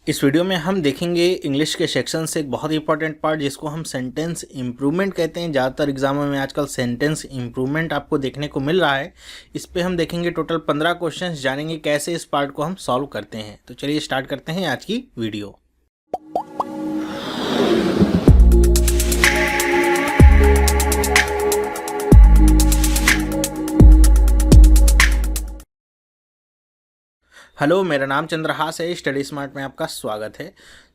इस वीडियो में हम देखेंगे इंग्लिश के सेक्शन से एक बहुत ही इंपॉर्टेंट पार्ट जिसको हम सेंटेंस इम्प्रूवमेंट कहते हैं। ज़्यादातर एग्जामों में आजकल सेंटेंस इम्प्रूवमेंट आपको देखने को मिल रहा है। इस पे हम देखेंगे टोटल 15 क्वेश्चंस, जानेंगे कैसे इस पार्ट को हम सॉल्व करते हैं। तो चलिए स्टार्ट करते हैं आज की वीडियो। हेलो, मेरा नाम चंद्रहास है। स्टडी स्मार्ट में आपका स्वागत है।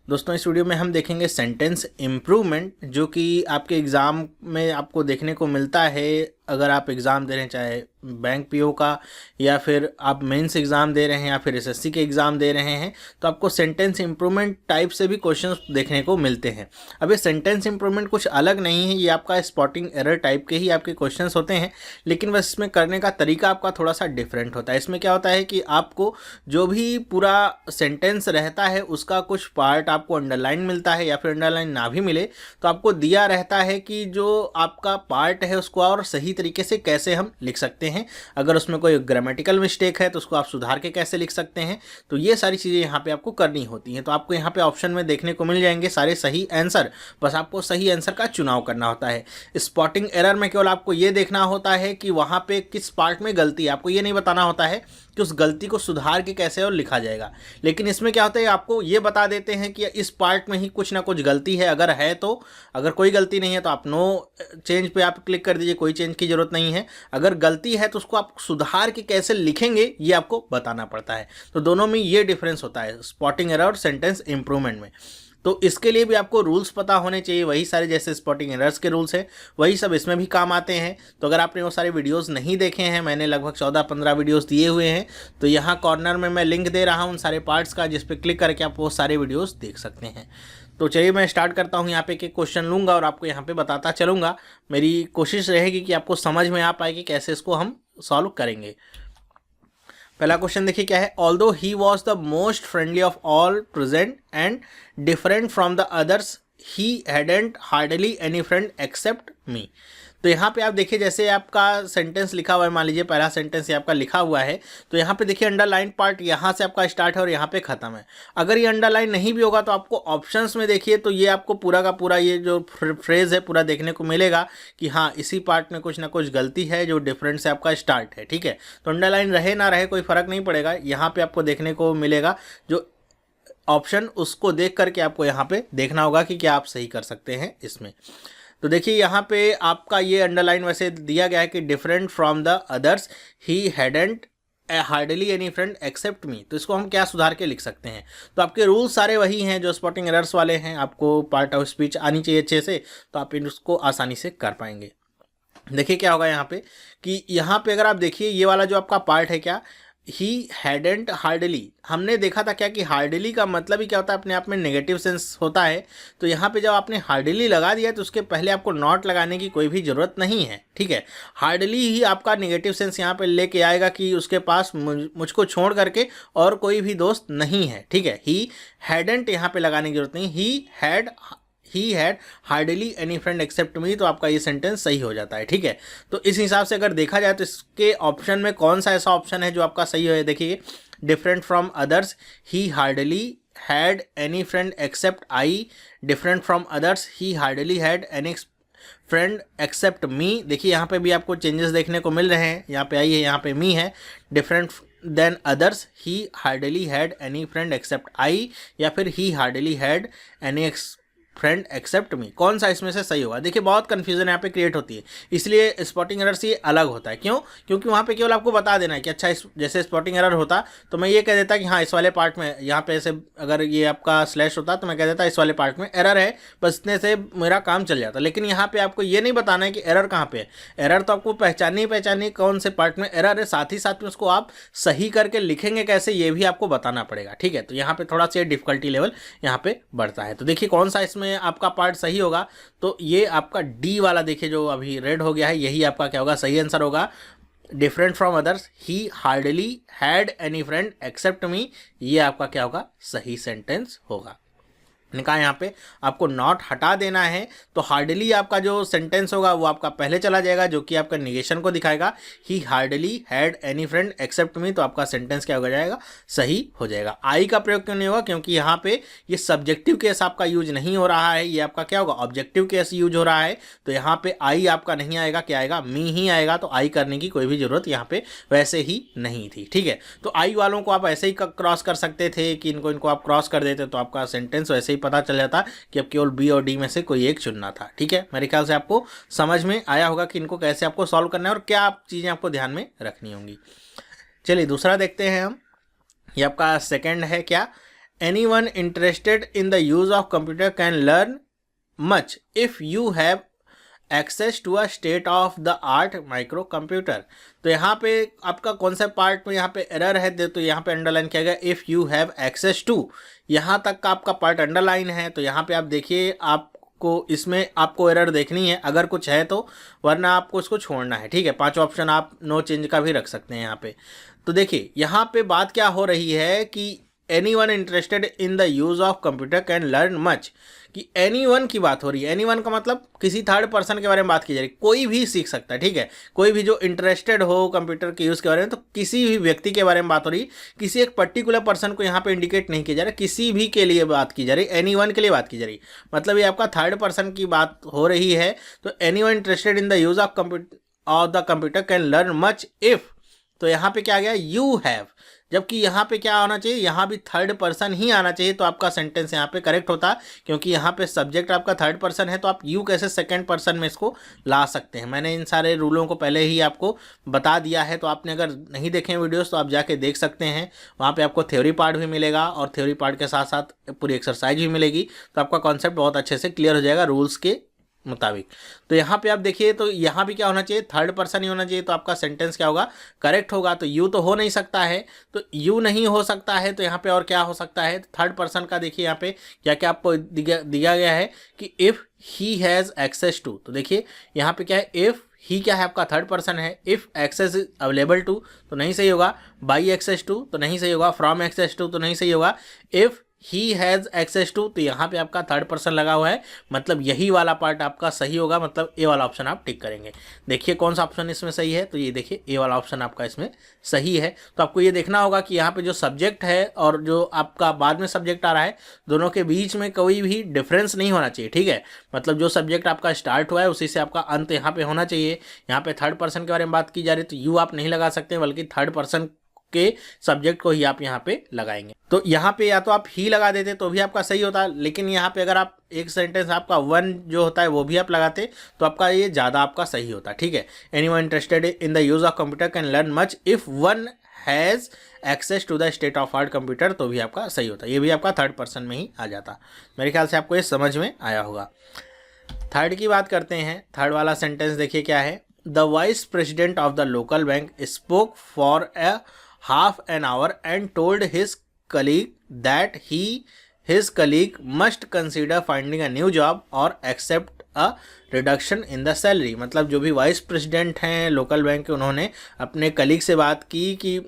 दोस्तों, इस वीडियो में हम देखेंगे सेंटेंस इम्प्रूवमेंट, जो कि आपके एग्ज़ाम में आपको देखने को मिलता है। अगर आप एग्ज़ाम दे रहे हैं, चाहे बैंक पीओ का या फिर आप मेंस एग्ज़ाम दे रहे हैं या फिर एसएससी के एग्ज़ाम दे रहे हैं, तो आपको सेंटेंस इम्प्रूवमेंट टाइप से भी क्वेश्चंस देखने को मिलते हैं। अब ये सेंटेंस इम्प्रूवमेंट कुछ अलग नहीं है, ये आपका स्पॉटिंग एरर टाइप के ही आपके क्वेश्चंस होते हैं, लेकिन बस इसमें करने का तरीका आपका थोड़ा सा डिफरेंट होता है। इसमें क्या होता है कि आपको जो भी पूरा सेंटेंस रहता है उसका कुछ पार्ट आपको अंडरलाइन मिलता है, या फिर अंडरलाइन ना भी मिले तो आपको दिया रहता है कि जो आपका पार्ट है उसको और सही तरीके से कैसे हम लिख सकते हैं। अगर उसमें कोई ग्रामेटिकल मिस्टेक है तो उसको आप सुधार के कैसे लिख सकते हैं। तो ये सारी चीज़ें यहाँ पे आपको करनी होती हैं। तो आपको यहाँ पे ऑप्शन में देखने को मिल जाएंगे सारे सही आंसर, बस आपको सही आंसर का चुनाव करना होता है। स्पॉटिंग एरर में केवल आपको ये देखना होता है कि वहाँ पे किस पार्ट में गलती है, आपको ये नहीं बताना होता है कि उस गलती को सुधार के कैसे और लिखा जाएगा। लेकिन इसमें क्या होता है, आपको ये बता देते हैं कि इस पार्ट में ही कुछ ना कुछ गलती है। अगर है तो, अगर कोई गलती नहीं है तो आप नो चेंज पे आप क्लिक कर दीजिए, कोई चेंज की जरूरत नहीं है। अगर गलती है तो उसको आप सुधार के कैसे लिखेंगे ये आपको बताना पड़ता है। तो दोनों में ये डिफरेंस होता है, स्पॉटिंग एरर और सेंटेंस इंप्रूवमेंट में। तो इसके लिए भी आपको रूल्स पता होने चाहिए, वही सारे जैसे स्पॉटिंग एरर्स के रूल्स हैं वही सब इसमें भी काम आते हैं। तो अगर आपने वो सारे वीडियोस नहीं देखे हैं, मैंने लगभग 14-15 वीडियोस दिए हुए हैं, तो यहाँ कॉर्नर में मैं लिंक दे रहा हूँ उन सारे पार्ट्स का, जिस पे क्लिक करके आप वो सारे वीडियोस देख सकते हैं। तो चलिए मैं स्टार्ट करता हूँ। यहाँ पे एक क्वेश्चन लूँगा और आपको यहाँ पे बताता चलूँगा। मेरी कोशिश रहेगी कि आपको समझ में आ पाए कि कैसे इसको हम सॉल्व करेंगे। पहला क्वेश्चन देखिए क्या है। Although he was the most friendly of all present and different from the others, he hadn't hardly any friend except me. तो यहाँ पे आप देखिए, जैसे आपका सेंटेंस लिखा हुआ है, मान लीजिए पहला सेंटेंस ये आपका लिखा हुआ है, तो यहाँ पे देखिए अंडरलाइन पार्ट यहाँ से आपका स्टार्ट है और यहाँ पे ख़त्म है। अगर ये अंडरलाइन नहीं भी होगा तो आपको ऑप्शंस में देखिए, तो ये आपको पूरा का पूरा ये जो फ्रेज है पूरा देखने को मिलेगा कि हाँ इसी पार्ट में कुछ ना कुछ गलती है जो डिफरेंट से आपका स्टार्ट है। ठीक है, तो अंडरलाइन रहे ना रहे कोई फ़र्क नहीं पड़ेगा, यहाँ पर आपको देखने को मिलेगा जो ऑप्शन, उसको देख करके आपको यहाँ पे देखना होगा कि क्या आप सही कर सकते हैं इसमें। तो देखिए यहाँ पे आपका ये अंडरलाइन वैसे दिया गया है कि different from the others, he hadn't hardly any friend except me. तो इसको हम क्या सुधार के लिख सकते हैं। तो आपके रूल्स सारे वही हैं जो स्पॉटिंग एरर्स वाले हैं। आपको पार्ट ऑफ स्पीच आनी चाहिए अच्छे से, तो आप इसको आसानी से कर पाएंगे। देखिए क्या होगा यहाँ पे कि यहाँ पे अगर आप देखिए ये वाला जो आपका पार्ट है, क्या ही हैडेंट हार्डली, हमने देखा था क्या कि हार्डली का मतलब ही क्या होता है, अपने आप में नेगेटिव सेंस होता है। तो यहाँ पे जब आपने हार्डली लगा दिया तो उसके पहले आपको नॉट लगाने की कोई भी ज़रूरत नहीं है। ठीक है, हार्डली ही आपका नेगेटिव सेंस यहाँ पे लेके आएगा कि उसके पास मुझको छोड़ करके और कोई भी दोस्त नहीं है। ठीक है, ही हैडेंट यहाँ पे लगाने की जरूरत नहीं, he had hardly any friend except me, तो आपका ये सेंटेंस सही हो जाता है। ठीक है, तो इस हिसाब से अगर देखा जाए तो इसके ऑप्शन में कौन सा ऐसा ऑप्शन है जो आपका सही है। देखिए, different from others, he hardly had any friend except I, different from others, he hardly had any friend except me. देखिए यहाँ पे भी आपको चेंजेस देखने को मिल रहे हैं, यहाँ पे आई है, यहाँ पे मी है। Different than others, he hardly had any friend except I, या फिर he hardly had any friend except me. कौन सा इसमें से सही होगा। देखिए बहुत कंफ्यूजन यहाँ पे क्रिएट होती है, इसलिए स्पॉटिंग एरर से ये अलग होता है। क्यों? क्योंकि वहाँ पे केवल आपको बता देना है कि अच्छा इस जैसे स्पॉटिंग एरर होता तो मैं ये कह देता कि हाँ इस वाले पार्ट में, यहाँ पे ऐसे अगर ये आपका स्लैश होता तो मैं कह देता इस वाले पार्ट में एरर है, बस इतने से मेरा काम चल जाता। लेकिन यहाँ पे आपको ये नहीं बताना है कि एरर कहाँ पे है। एरर तो आपको पहचाननी कौन से पार्ट में एरर है, साथ ही साथ में उसको आप सही करके लिखेंगे कैसे ये भी आपको बताना पड़ेगा। ठीक है, तो यहाँ पे थोड़ा सा डिफिकल्टी लेवल यहाँ पे बढ़ता है। तो देखिए कौन सा इसमें आपका पार्ट सही होगा। तो ये आपका डी वाला देखिए जो अभी रेड हो गया है, यही आपका क्या होगा, सही आंसर होगा। Different from others, he hardly had any friend except me, ये आपका क्या होगा, सही सेंटेंस होगा। मैंने कहा यहाँ पे आपको नॉट हटा देना है, तो हार्डली आपका जो सेंटेंस होगा वो आपका पहले चला जाएगा, जो कि आपका निगेशन को दिखाएगा। He hardly had any friend except me, तो आपका सेंटेंस क्या हो जाएगा, सही हो जाएगा। आई का प्रयोग क्यों नहीं होगा, क्योंकि यहाँ पे ये सब्जेक्टिव केस आपका यूज नहीं हो रहा है, ये आपका क्या होगा, ऑब्जेक्टिव केस यूज हो रहा है। तो यहाँ पे आई आपका नहीं आएगा, क्या आएगा, मी ही आएगा। तो आई करने की कोई भी जरूरत यहाँ पे वैसे ही नहीं थी, ठीक है। तो आई वालों को आप ऐसे ही क्रॉस कर सकते थे कि इनको आप क्रॉस कर देते तो आपका सेंटेंस वैसे ही पता चल जाता कि अब केवल बी और डी में से कोई एक चुनना था, ठीक है। मेरे ख्याल से आपको समझ में आया होगा कि इनको कैसे आपको सॉल्व करना है और क्या चीज़ें आपको ध्यान में रखनी होंगी। चलिए दूसरा देखते हैं हम। ये आपका सेकंड है क्या, anyone interested in the use of computer can learn much if you have access to a state of the art microcomputer. तो यहाँ पे आपका कौन सा पार्ट में यहाँ पे एरर है, तो यहाँ पे अंडरलाइन किया गया if you have access to, यहाँ तक का आपका पार्ट अंडरलाइन है। तो यहाँ पे आप देखिए, आपको इसमें आपको एरर देखनी है अगर कुछ है तो, वरना आपको इसको छोड़ना है, ठीक है। 5 ऑप्शन आप नो चेंज का भी रख सकते हैं यहाँ पे। तो देखिए यहाँ पे बात क्या हो रही है कि anyone interested in the use of computer can learn much, कि एनीवन की बात हो रही है। एनीवन का मतलब किसी थर्ड पर्सन के बारे में बात की जा रही है, कोई भी सीख सकता है, ठीक है। कोई भी जो इंटरेस्टेड हो कंप्यूटर के यूज़ के बारे में, तो किसी भी व्यक्ति के बारे में बात हो रही है, किसी एक पर्टिकुलर पर्सन को यहाँ पे इंडिकेट नहीं किया जा रहा, किसी भी के लिए बात की जा रही, एनीवन के लिए बात की जा रही, मतलब ये आपका थर्ड पर्सन की बात हो रही है। तो anyone interested in the use of computer can learn much if, तो यहाँ पे क्या आ गया, यू हैव, जबकि यहाँ पे क्या आना चाहिए, यहाँ भी थर्ड पर्सन ही आना चाहिए। तो आपका सेंटेंस यहाँ पे करेक्ट होता, क्योंकि यहाँ पे सब्जेक्ट आपका थर्ड पर्सन है, तो आप यू कैसे सेकंड पर्सन में इसको ला सकते हैं। मैंने इन सारे रूलों को पहले ही आपको बता दिया है, तो आपने अगर नहीं देखे वीडियोस तो आप जाके देख सकते हैं। वहाँ पे आपको थ्योरी पार्ट भी मिलेगा और थ्योरी पार्ट के साथ साथ पूरी एक्सरसाइज भी मिलेगी, तो आपका कॉन्सेप्ट बहुत अच्छे से क्लियर हो जाएगा रूल्स के मुताबिक। तो यहाँ पे आप देखिए, तो यहाँ भी क्या होना चाहिए, थर्ड पर्सन ही होना चाहिए। तो आपका सेंटेंस क्या होगा, करेक्ट होगा। तो यू तो हो नहीं सकता है, तो यू नहीं हो सकता है, तो यहाँ पे और क्या हो सकता है, थर्ड पर्सन का देखिए यहाँ पे क्या क्या आपको दिया गया है कि if he has access to. तो देखिए यहाँ पे क्या है, इफ़ ही क्या है आपका थर्ड पर्सन है, if access is available to तो नहीं सही होगा, बाई एक्सेस टू तो नहीं सही होगा, फ्रॉम एक्सेस टू तो नहीं सही होगा, if he has access to तो यहाँ पे आपका थर्ड पर्सन लगा हुआ है, मतलब यही वाला पार्ट आपका सही होगा, मतलब ए वाला ऑप्शन आप टिक करेंगे। देखिए कौन सा ऑप्शन इसमें सही है, तो ये देखिए ए वाला ऑप्शन आपका इसमें सही है। तो आपको ये देखना होगा कि यहाँ पे जो सब्जेक्ट है और जो आपका बाद में सब्जेक्ट आ रहा है, दोनों के बीच में कोई भी डिफरेंस नहीं होना चाहिए, ठीक है। मतलब जो सब्जेक्ट आपका स्टार्ट हुआ है उसी से आपका अंत यहाँ पे होना चाहिए। यहाँ पे थर्ड पर्सन के बारे में बात की जा रही है, तो यू आप नहीं लगा सकते, बल्कि थर्ड पर्सन के सब्जेक्ट को ही आप यहाँ पे लगाएंगे। तो यहाँ पे या तो आप ही लगा देते तो भी आपका सही होता, लेकिन यहाँ पे अगर आप एक सेंटेंस आपका वन जो होता है वो भी आप लगाते तो आपका ये ज़्यादा आपका सही होता, ठीक है। Anyone interested in the use of computer can learn much if one has access to the state of art computer, तो भी आपका सही होता, ये भी आपका थर्ड पर्सन में ही आ जाता। मेरे ख्याल से आपको ये समझ में आया होगा। थर्ड की बात करते हैं। थर्ड वाला सेंटेंस देखिए क्या है, the vice president of the local bank spoke for a half an hour and told his colleague that his colleague must consider finding a new job or accept a reduction in the salary। मतलब जो भी vice president हैं local bank के, उन्होंने अपने colleague से बात की कि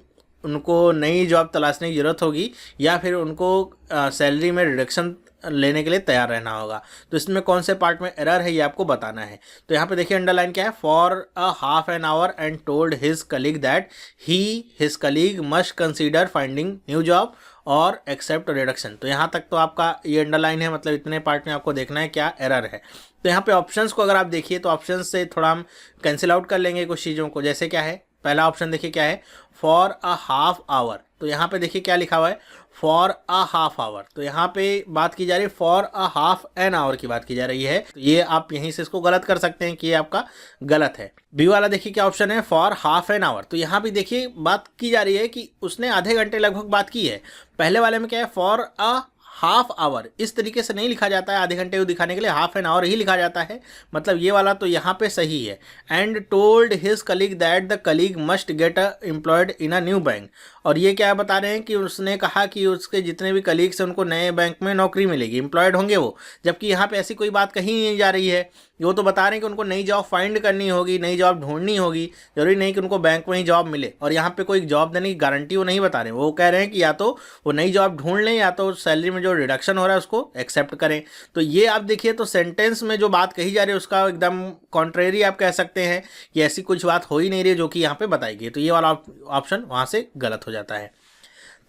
उनको नई जॉब तलाशने की ज़रूरत होगी या फिर उनको सैलरी में रिडक्शन लेने के लिए तैयार रहना होगा। तो इसमें कौन से पार्ट में एरर है ये आपको बताना है। तो यहाँ पे देखिए अंडरलाइन क्या है, for a half an hour and told his colleague that his colleague must consider finding new job और एक्सेप्ट रिडक्शन। तो यहाँ तक तो आपका ये अंडरलाइन है, मतलब इतने पार्ट में आपको देखना है क्या एरर है। तो यहाँ पे ऑप्शंस को अगर आप देखिए तो ऑप्शंस से थोड़ा हम कैंसिल आउट कर लेंगे कुछ चीज़ों को। जैसे क्या है, पहला ऑप्शन देखिए क्या है, फॉर अ हाफ आवर। तो यहाँ पे देखिए क्या लिखा हुआ है, फॉर अ हाफ आवर। तो यहाँ पे बात की जा रही है for a half an hour की बात की जा रही है। तो ये आप यहीं से इसको गलत कर सकते हैं कि ये आपका गलत है। बी वाला देखिए क्या ऑप्शन है, फॉर हाफ एन आवर। तो यहाँ भी देखिए बात की जा रही है कि उसने आधे घंटे लगभग बात की है। पहले वाले में क्या है, फॉर अ हाफ आवर, इस तरीके से नहीं लिखा जाता है, आधे घंटे को दिखाने के लिए हाफ एन आवर ही लिखा जाता है, मतलब ये वाला तो यहाँ पे सही है। And told his colleague that the colleague must get employed in a new bank. और ये क्या बता रहे हैं कि उसने कहा कि उसके जितने भी कलीग्स हैं उनको नए बैंक में नौकरी मिलेगी, एम्प्लॉयड होंगे वो, जबकि यहाँ पे ऐसी कोई बात कही नहीं जा रही है। वो तो बता रहे हैं कि उनको नई जॉब फाइंड करनी होगी, नई जॉब ढूंढनी होगी, जरूरी नहीं कि उनको बैंक में ही जॉब मिले। और यहाँ पे कोई जॉब देने की गारंटी वो नहीं बता रहे, वो कह रहे हैं कि या तो वो नई जॉब ढूंढ लें या तो सैलरी में जो रिडक्शन हो रहा है उसको एक्सेप्ट करें। तो ये आप देखिए, तो सेंटेंस में जो बात कही जा रही है उसका एकदम कॉन्ट्रेरी आप कह सकते हैं कि ऐसी कुछ बात हो ही नहीं रही जो कि यहाँ पे बताई गई। तो ये वाला ऑप्शन वहाँ से गलत हो जाता है।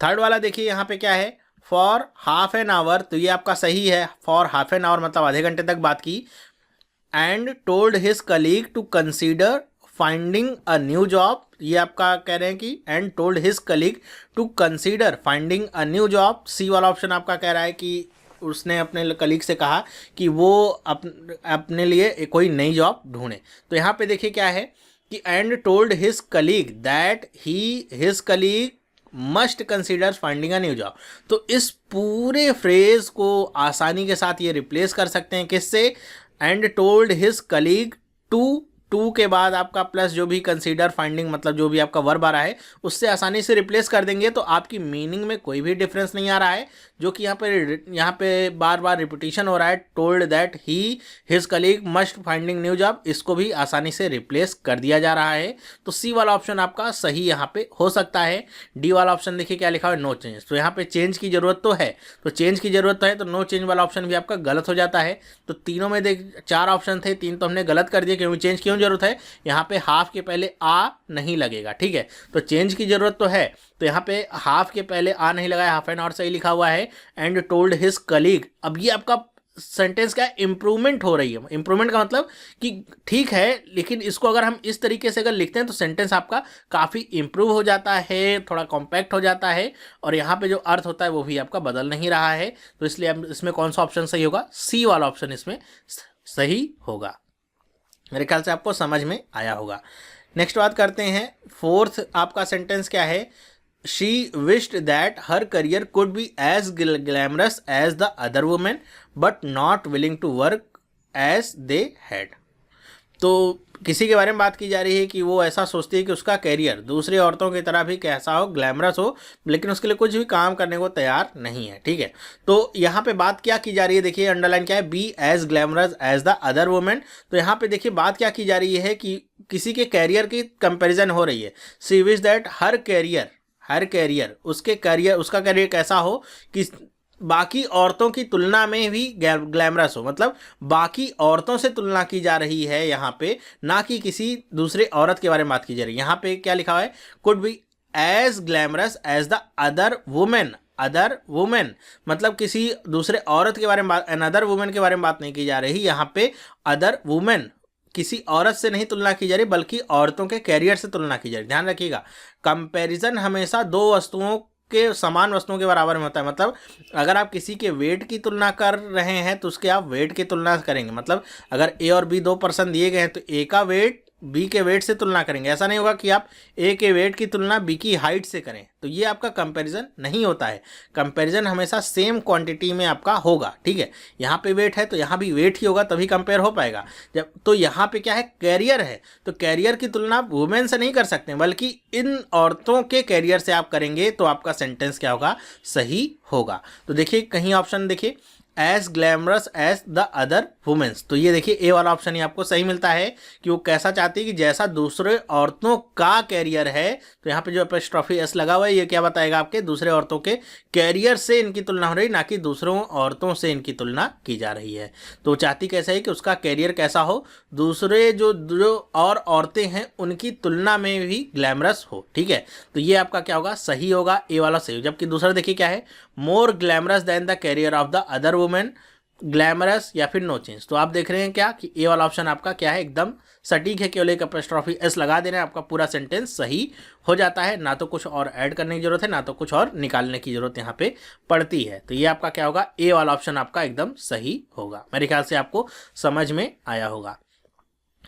थर्ड वाला देखिए यहाँ पे क्या है, फॉर हाफ एन आवर, तो ये आपका सही है। फॉर हाफ एन आवर मतलब आधे घंटे तक बात की। And told his colleague to consider finding a new job, ये आपका कह रहे हैं कि and told his colleague to consider finding a new job. C वाला ऑप्शन आपका कह रहा है कि उसने अपने कलीग से कहा कि वो अपने लिए कोई नई जॉब ढूंढे। तो यहाँ पे देखिए क्या है कि and told his colleague that his colleague must consider finding a new job. तो इस पूरे फ्रेज को आसानी के साथ ये रिप्लेस कर सकते हैं किससे, and told his colleague to के बाद आपका प्लस जो भी कंसीडर फाइंडिंग मतलब जो भी आपका वर्ब आ रहा है उससे आसानी से रिप्लेस कर देंगे। तो आपकी मीनिंग में कोई भी डिफरेंस नहीं आ रहा है, जो कि यहाँ पे बार बार रिपीटिशन हो रहा है। Told that he his colleague must finding new job, इसको भी आसानी से रिप्लेस कर दिया जा रहा है। तो सी वाला ऑप्शन आपका सही यहाँ पे हो सकता है। डी वाला ऑप्शन देखिए क्या लिखा हुआ है, नो चेंज। तो यहाँ पे चेंज की जरूरत तो है, तो चेंज की जरूरत है, तो नो चेंज वाला ऑप्शन भी आपका गलत हो जाता है। तो तीनों में चार ऑप्शन थे, तीन तो हमने गलत कर दिए। क्योंकि चेंज क्यों जरूरत है, यहाँ पे हाफ के पहले आ नहीं लगेगा, ठीक है। तो चेंज की जरूरत तो है, तो यहाँ पे हाफ के पहले आ नहीं लगाया, हाफ एन आवर सही लिखा हुआ है। एंड टोल्ड हिज कलीग, अब ये आपका सेंटेंस का इंप्रूवमेंट हो रही है। इंप्रूवमेंट का मतलब कि ठीक है, लेकिन इसको अगर हम इस तरीके से अगर लिखते हैं तो सेंटेंस आपका काफ़ी इंप्रूव हो जाता है, थोड़ा कॉम्पैक्ट हो जाता है, और यहाँ पे जो अर्थ होता है वो भी आपका बदल नहीं रहा है। तो इसलिए अब इसमें कौन सा ऑप्शन सही होगा, सी वाला ऑप्शन इसमें सही होगा। मेरे ख्याल से आपको समझ में आया होगा। नेक्स्ट बात करते हैं, फोर्थ आपका सेंटेंस क्या है, she wished that her career could be as glamorous as the other women but not willing to work as they had. तो किसी के बारे में बात की जा रही है कि वो ऐसा सोचती है कि उसका कैरियर दूसरी औरतों की तरह भी कैसा हो, ग्लैमरस हो, लेकिन उसके लिए कुछ भी काम करने को तैयार नहीं है, ठीक है। तो यहाँ पे बात क्या की जा रही है, देखिए अंडरलाइन क्या है, be as glamorous as the other women. तो यहाँ पे देखिए बात क्या की जा रही है कि किसी के कैरियर की कंपेरिजन हो रही है। सी विश दैट हर कैरियर उसका कैरियर कैसा हो कि बाकी औरतों की तुलना में भी ग्लैमरस हो, मतलब बाकी औरतों से तुलना की जा रही है यहाँ पे, ना कि किसी दूसरे औरत के बारे में बात की जा रही है। यहाँ पे क्या लिखा हुआ है, could be as glamorous as the other women, मतलब किसी दूसरे औरत के बारे में अनदर वुमेन के बारे में बात नहीं की जा रही। यहाँ पे अदर वुमेन किसी औरत से नहीं तुलना की जा रही, बल्कि औरतों के कैरियर से तुलना की जा रही। ध्यान रखिएगा, कंपैरिजन हमेशा दो वस्तुओं के समान वस्तुओं के बराबर में होता है। मतलब अगर आप किसी के वेट की तुलना कर रहे हैं तो उसके आप वेट की तुलना करेंगे। मतलब अगर ए और बी दो पर्सन दिए गए हैं तो ए का वेट बी के वेट से तुलना करेंगे। ऐसा नहीं होगा कि आप ए के वेट की तुलना बी की हाइट से करें, तो ये आपका कंपैरिजन नहीं होता है। कंपैरिजन हमेशा सेम क्वांटिटी में आपका होगा, ठीक है। यहाँ पे वेट है तो यहाँ भी वेट ही होगा, तभी कंपेयर हो पाएगा। जब तो यहाँ पे क्या है, कैरियर है, तो कैरियर की तुलना वुमेन से नहीं कर सकते, बल्कि इन औरतों के कैरियर से आप करेंगे, तो आपका सेंटेंस क्या होगा, सही होगा। तो देखिए कहीं ऑप्शन देखिए, as glamorous as the other womens, तो ये देखिए ए वाला ऑप्शन ही आपको सही मिलता है कि वो कैसा चाहती है कि जैसा दूसरे औरतों का कैरियर है। तो यहाँ पे जो एपोस्ट्रोफी एस लगा हुआ है ये क्या बताएगा, आपके दूसरे औरतों के कैरियर से इनकी तुलना हो रही, ना कि दूसरों औरतों से इनकी तुलना की जा रही है। तो चाहती कैसा है कि उसका कैरियर कैसा हो, दूसरे जो और औरतें हैं उनकी तुलना में भी ग्लैमरस हो, ठीक है। तो ये आपका क्या होगा, सही होगा, ए वाला सही। जबकि दूसरा देखिए क्या है, more glamorous than the career of the other women, glamorous या फिर नो चेंज। तो आप देख रहे हैं क्या कि ए वाला ऑप्शन आपका क्या है, एकदम सटीक है, केवल एक एपोस्ट्रोफी एस लगा देना है, आपका पूरा सेंटेंस सही हो जाता है। ना तो कुछ और ऐड करने की जरूरत है, ना तो कुछ और निकालने की जरूरत यहाँ पे पड़ती है। तो ये आपका क्या होगा, ए वाला ऑप्शन आपका एकदम सही होगा। मेरे ख्याल से आपको समझ में आया होगा।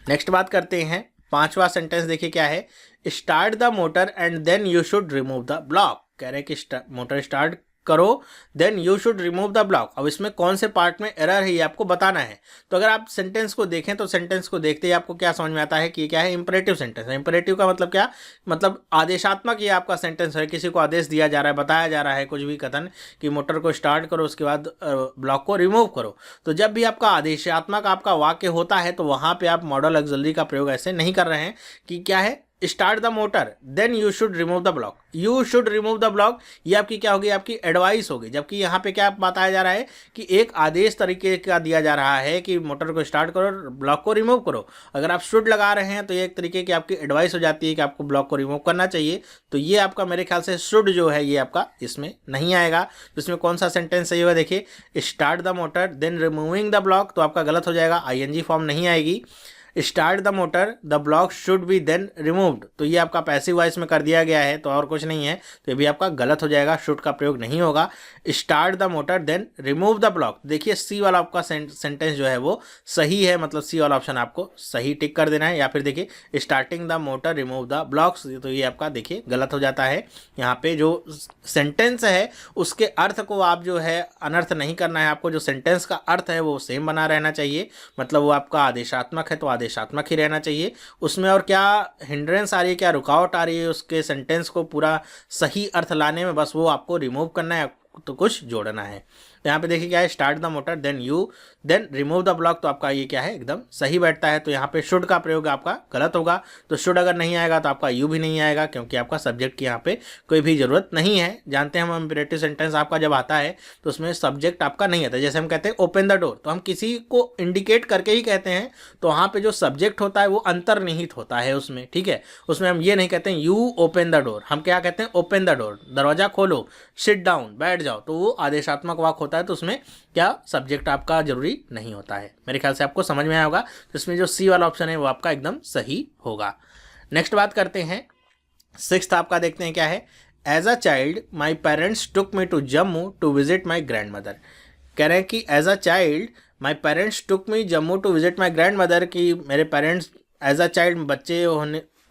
नेक्स्ट बात करते हैं, पांचवा सेंटेंस देखिए क्या है, start the motor and then you should remove the block. कह रहे हैं कि मोटर स्टार्ट करो then you should remove the block. अब इसमें कौन से पार्ट में एरर है ये आपको बताना है। तो अगर आप सेंटेंस को देखें तो सेंटेंस को देखते ही आपको क्या समझ में आता है कि ये क्या है, इंपरेटिव सेंटेंस है। इंपरेटिव का मतलब क्या, मतलब आदेशात्मक ये आपका सेंटेंस है, किसी को आदेश दिया जा रहा है, बताया जा रहा है कुछ भी कथन कि मोटर को स्टार्ट करो, उसके बाद ब्लॉक को रिमूव करो। तो जब भी आपका आदेशात्मक आपका वाक्य होता है तो वहाँ पर आप मॉडल ऑक्सिलरी का प्रयोग ऐसे नहीं कर रहे हैं कि क्या है, start the motor then you should remove the block, you should remove the block, ये आपकी क्या होगी, आपकी एडवाइस होगी। जबकि यहाँ पे क्या बताया जा रहा है कि एक आदेश तरीके का दिया जा रहा है कि मोटर को स्टार्ट करो, ब्लॉक को रिमूव करो। अगर आप शुड लगा रहे हैं तो ये एक तरीके की आपकी एडवाइस हो जाती है कि आपको ब्लॉक को रिमूव करना चाहिए। तो ये आपका मेरे ख्याल से शुड जो है ये आपका इसमें नहीं आएगा। तो इसमें कौन सा सेंटेंस सही होगा, देखिए start the motor then removing the block, तो आपका गलत हो जाएगा, आईएनजी फॉर्म नहीं आएगी। Start the motor the block should be then removed, तो ये आपका पैसिव वॉइस में कर दिया गया है तो और कुछ नहीं है, तो ये भी आपका गलत हो जाएगा, शुड का प्रयोग नहीं होगा। Start the motor then remove the block, देखिए सी वाला आपका सेंटेंस जो है वो सही है, मतलब सी वाला ऑप्शन आपको सही टिक कर देना है। या फिर देखिए starting the motor remove the blocks, तो ये आपका देखिए गलत हो जाता है। यहाँ पे जो सेंटेंस है उसके अर्थ को आप जो है अनर्थ नहीं करना है, आपको जो सेंटेंस का अर्थ है वो सेम बना रहना चाहिए, मतलब वो आपका आदेशात्मक है तो आदेशात्मक ही रहना चाहिए। उसमें और क्या हिंड्रेंस आ रही है, क्या रुकावट आ रही है उसके सेंटेंस को पूरा सही अर्थ लाने में, बस वो आपको रिमूव करना है, तो कुछ जोड़ना है। तो यहाँ पे देखिए क्या है, start the motor then you then remove the block, तो आपका ये क्या है एकदम सही बैठता है। तो यहाँ पे शुड का प्रयोग आपका गलत होगा, तो शुड अगर नहीं आएगा तो आपका यू भी नहीं आएगा, क्योंकि आपका सब्जेक्ट की यहाँ पे कोई भी जरूरत नहीं है। जानते हैं हम इंपेरेटिव सेंटेंस आपका जब आता है तो उसमें सब्जेक्ट आपका नहीं आता। जैसे हम कहते हैं ओपन द डोर, तो हम किसी को इंडिकेट करके ही कहते हैं, तो वहाँ पे जो सब्जेक्ट होता है वो अंतर्निहित होता है उसमें, ठीक है। उसमें हम ये नहीं कहते हैं यू ओपन द डोर, हम क्या कहते हैं ओपन द डोर, दरवाजा खोलो, सिट डाउन बैठ जाओ, तो वो आदेशात्मक वाक्य होता है, तो उसमें क्या सब्जेक्ट आपका जरूरी नहीं होता है। मेरे ख्याल से आपको समझ में आया होगा। तो इसमें जो सी वाला ऑप्शन है वो आपका एकदम सही होगा। नेक्स्ट बात करते हैं, सिक्स्थ आपका देखते हैं क्या है, as a child my parents took me to Jammu to visit my grand mother. कह रहे हैं कि as a child my parents took me Jammu to visit my grand mother, कि मेरे पेरेंट्स एज अ चाइल्ड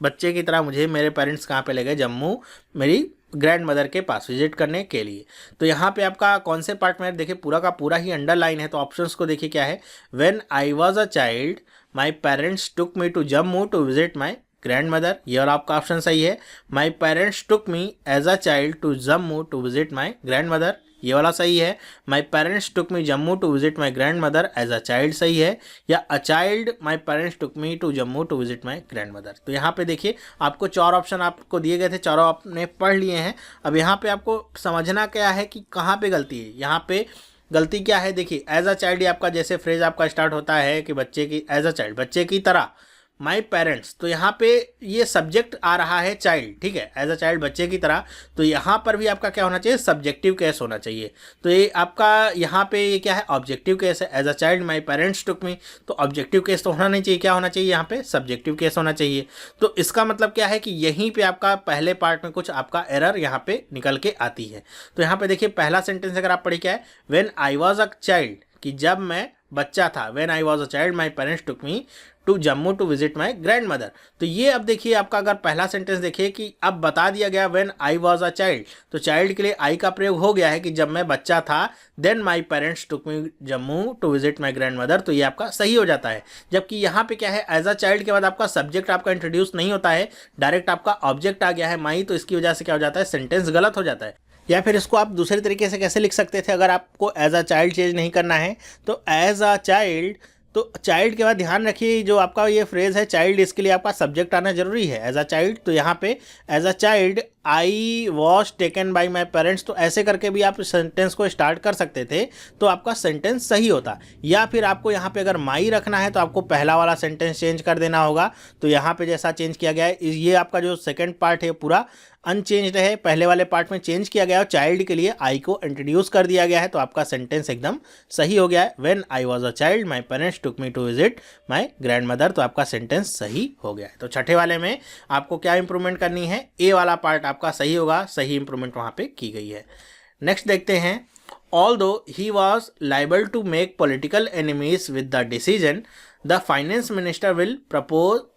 बच्चे की तरह मुझे मेरे पेरेंट्स कहाँ पे ले गए, जम्मू मेरी ग्रैंड मदर के पास विजिट करने के लिए। तो यहाँ पे आपका कौन से पार्ट में देखिए पूरा का पूरा ही अंडरलाइन है, तो ऑप्शंस को देखिए क्या है, when I was a child my parents took me to Jammu to visit my grand mother, ये वाला आपका ऑप्शन सही है। My parents took me as a child to Jammu to visit my grand mother, ये वाला सही है। My parents took me Jammu to visit my grand mother as a child सही है। या a child my parents took me to Jammu to visit my grand mother. तो यहाँ पे देखिए आपको 4 ऑप्शन आपको दिए गए थे, चारों आपने पढ़ लिए हैं। अब यहाँ पे आपको समझना क्या है कि कहाँ पे गलती है। यहाँ पे गलती क्या है, देखिए एज अ चाइल्ड आपका जैसे फ्रेज आपका स्टार्ट होता है कि बच्चे की, एज अ चाइल्ड बच्चे की तरह, माई पेरेंट्स, तो यहाँ पे ये सब्जेक्ट आ रहा है चाइल्ड, ठीक है, एज अ चाइल्ड बच्चे की तरह, तो यहाँ पर भी आपका क्या होना चाहिए, सब्जेक्टिव केस होना चाहिए। तो ये आपका यहाँ पे ये क्या है, ऑब्जेक्टिव केस है। As a child my parents took me, तो ऑब्जेक्टिव केस तो होना नहीं चाहिए, क्या होना चाहिए यहाँ पे, सब्जेक्टिव केस होना चाहिए। तो इसका मतलब क्या है कि यहीं पे आपका पहले पार्ट में कुछ आपका एरर यहाँ पे निकल के आती है। तो यहाँ पे देखिए पहला सेंटेंस अगर आप पढ़िए क्या है, when I was a child, कि जब मैं बच्चा था, when I was a child my parents took me to Jammu to visit my grand mother. तो ये अब देखिए आपका अगर पहला सेंटेंस देखिए कि अब बता दिया गया when I was a child, तो चाइल्ड के लिए आई का प्रयोग हो गया है कि जब मैं बच्चा था, then my parents took me Jammu to visit my grand mother, तो ये आपका सही हो जाता है। जबकि यहाँ पे क्या है, एज अ चाइल्ड के बाद आपका सब्जेक्ट आपका इंट्रोड्यूस नहीं होता है, डायरेक्ट आपका ऑब्जेक्ट आ गया है माई, तो इसकी वजह से क्या हो जाता है, सेंटेंस गलत हो जाता है। या फिर इसको आप दूसरे तरीके से कैसे लिख सकते थे, अगर आपको एज अ चाइल्ड चेंज नहीं करना है तो एज अ चाइल्ड, तो चाइल्ड के बाद ध्यान रखिए जो आपका ये फ्रेज है चाइल्ड, इसके लिए आपका सब्जेक्ट आना जरूरी है, एज अ चाइल्ड। तो यहाँ पे as a child I was taken by my parents, तो ऐसे करके भी आप सेंटेंस को स्टार्ट कर सकते थे, तो आपका सेंटेंस सही होता। या फिर आपको यहाँ पे अगर माई रखना है तो आपको पहला वाला सेंटेंस चेंज कर देना होगा। तो यहाँ पे जैसा चेंज किया गया है, ये आपका जो सेकेंड पार्ट है पूरा अनचेंज्ड है, पहले वाले पार्ट में चेंज किया गया है, चाइल्ड के लिए आई को इंट्रोड्यूस कर दिया गया है, तो आपका सेंटेंस एकदम सही हो गया है। When I was a child my parents took me to visit my grand mother, तो आपका सेंटेंस सही हो गया है। तो छठे वाले में आपको क्या इंप्रूवमेंट करनी है, ए वाला पार्ट आपका सही होगा, सही इंप्रूवमेंट वहाँ पे की गई है। नेक्स्ट देखते हैं, although he was liable to make political enemies with the decision, the finance minister will propose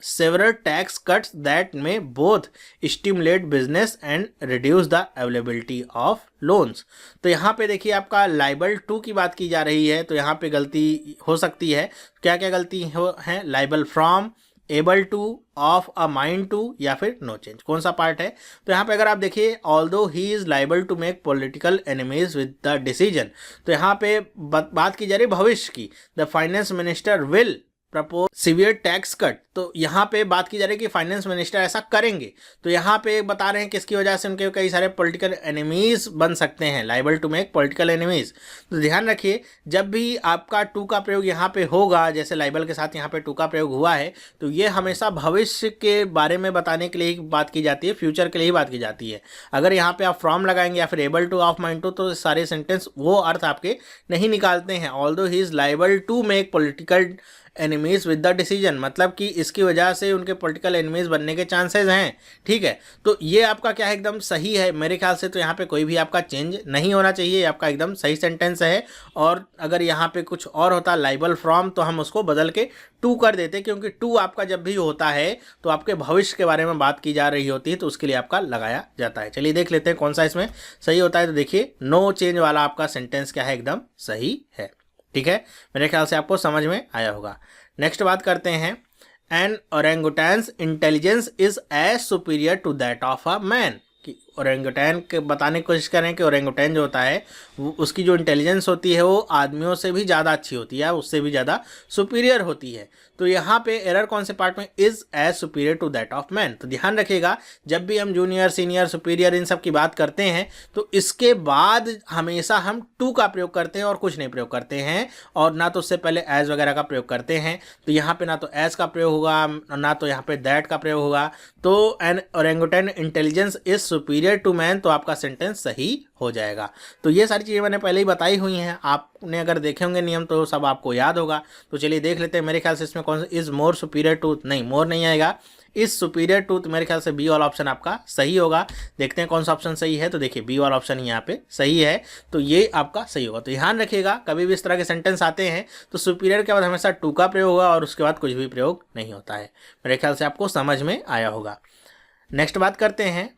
several tax cuts that may both stimulate business and reduce the availability of loans। तो यहाँ पे देखिए आपका liable to की बात की जा रही है, तो यहाँ पे गलती हो सकती है। क्या क्या गलती है? Liable from, able to, of a mind to, या फिर नो चेंज। कौन सा पार्ट है? तो यहाँ पे अगर आप देखिए although he is liable to make political enemies with the decision, तो यहाँ पे बात की जा रही है भविष्य की। The finance minister will propose severe tax cut, तो यहाँ पे बात की जा रही है कि फाइनेंस मिनिस्टर ऐसा करेंगे। तो यहाँ पे बता रहे हैं किसकी वजह से उनके कई सारे पॉलिटिकल एनिमीज बन सकते हैं, liable to make political enemies. तो ध्यान रखिए जब भी आपका टू का प्रयोग यहाँ पे होगा, जैसे लाइबल के साथ यहाँ पे टू का प्रयोग हुआ है, तो ये हमेशा भविष्य के बारे में बताने के लिए ही बात की जाती है, फ्यूचर के लिए ही बात की जाती है। अगर यहाँ पे आप फ्रॉम लगाएंगे या फिर able to, of mind to, तो सारे सेंटेंस वो अर्थ आपके नहीं निकालते हैं। Although he is liable to make political enemies with the decision, मतलब कि इसकी वजह से उनके पॉलिटिकल एनिमीज बनने के चांसेस हैं। ठीक है, तो ये आपका क्या है, एकदम सही है मेरे ख्याल से। तो यहाँ पे कोई भी आपका चेंज नहीं होना चाहिए, आपका एकदम सही सेंटेंस है। और अगर यहाँ पे कुछ और होता लाइबल फ्रॉम, तो हम उसको बदल के टू कर देते, क्योंकि टू आपका जब भी होता है तो आपके भविष्य के बारे में बात की जा रही होती है, तो उसके लिए आपका लगाया जाता है। चलिए देख लेते हैं कौन सा इसमें सही होता है। तो देखिए नो चेंज वाला आपका सेंटेंस क्या है, एकदम सही है। ठीक है, मेरे ख्याल से आपको समझ में आया होगा। नेक्स्ट बात करते हैं, an orangutan's intelligence is as superior to that of a man. कि ओरेंगुटैन के बताने की कोशिश करें कि ओरेंगुटैन जो होता है वो उसकी जो इंटेलिजेंस होती है वो आदमियों से भी ज़्यादा अच्छी होती है, उससे भी ज़्यादा सुपीरियर होती है। तो यहाँ पे एरर कौन से पार्ट में, is as superior to that of man. तो ध्यान रखिएगा जब भी हम जूनियर, सीनियर, सुपीरियर इन सब की बात करते हैं तो इसके बाद हमेशा हम टू का प्रयोग करते हैं और कुछ नहीं प्रयोग करते हैं, और ना तो उससे पहले एज वगैरह का प्रयोग करते हैं। तो यहाँ पे ना तो एज का प्रयोग होगा, ना तो यहाँ पे दैट का प्रयोग होगा। तो an orangutan intelligence is superior to man, तो आपका सेंटेंस सही हो जाएगा। तो ये सारी चीज़ें मैंने पहले ही बताई हुई हैं, आपने अगर देखे होंगे नियम तो सब आपको याद होगा। तो चलिए देख लेते हैं। मेरे ख्याल से इसमें कौन सा, इज मोर सुपीरियर टू, नहीं मोर नहीं आएगा, इज सुपीरियर टू। तो मेरे ख्याल से बी वाला ऑप्शन आपका सही होगा। देखते हैं कौन सा ऑप्शन सही है। तो देखिए बी वाला ऑप्शन यहाँ पे सही है, तो ये आपका सही होगा। तो ध्यान रखिएगा कभी भी इस तरह के सेंटेंस आते हैं तो सुपीरियर के बाद हमेशा टू का प्रयोग होगा और उसके बाद कुछ भी प्रयोग नहीं होता है। मेरे ख्याल से आपको समझ में आया होगा। नेक्स्ट बात करते हैं,